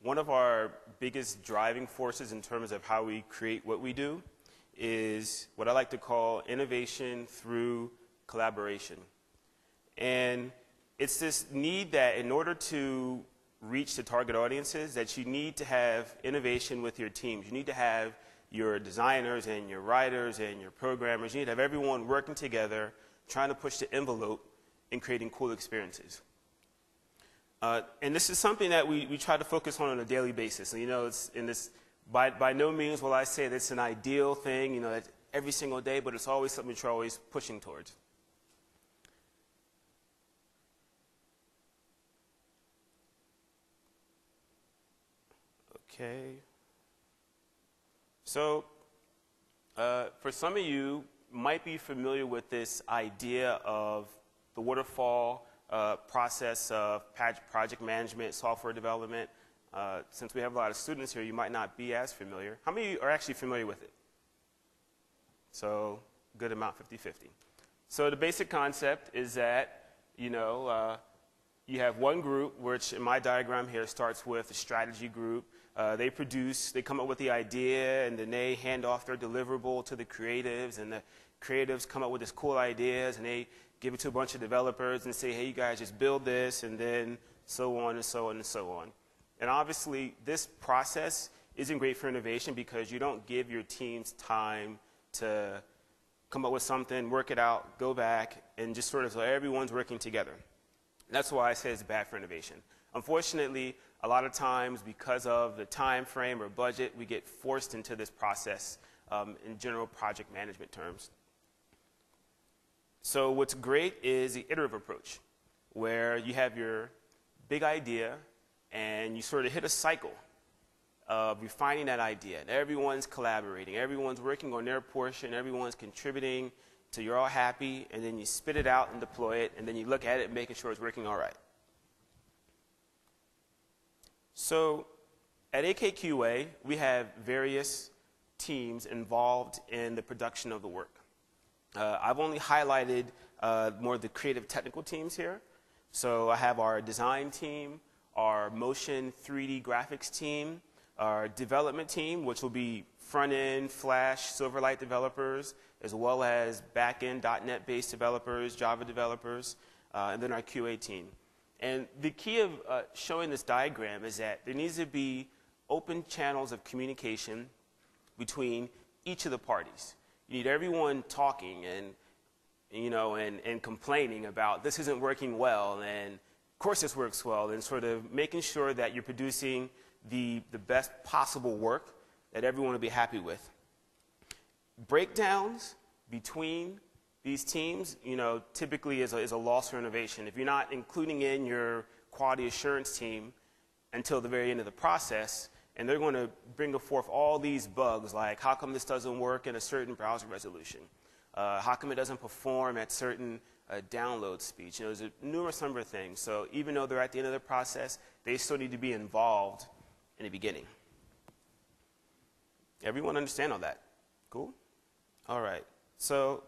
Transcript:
one of our biggest driving forces in terms of how we create what we do is what I like to call innovation through collaboration. And it's this need that in order to reach the target audiences, that you need to have innovation with your teams. You need to have your designers and your writers and your programmers. You need to have everyone working together, trying to push the envelope in creating cool experiences. And this is something that we try to focus on a daily basis. And, you know, it's in this, by no means will I say that it's an ideal thing, you know, that every single day, but it's always something you're always pushing towards. Okay. So, for some of you, might be familiar with this idea of the waterfall process of project management, software development. Since we have a lot of students here, you might not be as familiar. How many of you are actually familiar with it? So, good amount, 50-50. So the basic concept is that, you know, you have one group, which in my diagram here starts with a strategy group. They come up with the idea, and then they hand off their deliverable to the creatives, and the creatives come up with this cool ideas, and they give it to a bunch of developers and say, hey, you guys just build this, and then so on and so on and so on. And obviously, this process isn't great for innovation because you don't give your teams time to come up with something, work it out, go back, and just sort of so everyone's working together. That's why I say it's bad for innovation. Unfortunately, a lot of times, because of the time frame or budget, we get forced into this process in general project management terms. So what's great is the iterative approach, where you have your big idea, and you sort of hit a cycle of refining that idea. And everyone's collaborating, everyone's working on their portion, everyone's contributing till you're all happy, and then you spit it out and deploy it, and then you look at it, making sure it's working all right. So at AKQA, we have various teams involved in the production of the work. I've only highlighted more of the creative technical teams here. So I have our design team, our motion 3D graphics team, our development team, which will be front-end, Flash, Silverlight developers, as well as back-end .NET-based developers, Java developers, and then our QA team. And the key of showing this diagram is that there needs to be open channels of communication between each of the parties. You need everyone talking and, you know, and complaining about this isn't working well, and of course this works well, and sort of making sure that you're producing the best possible work that everyone will be happy with. Breakdowns between these teams, you know, typically is a loss for innovation. If you're not including in your quality assurance team until the very end of the process, and they're going to bring forth all these bugs, like how come this doesn't work in a certain browser resolution? How come it doesn't perform at certain download speeds? You know, there's a numerous number of things. So even though they're at the end of the process, they still need to be involved in the beginning. Everyone understand all that? Cool? All right. So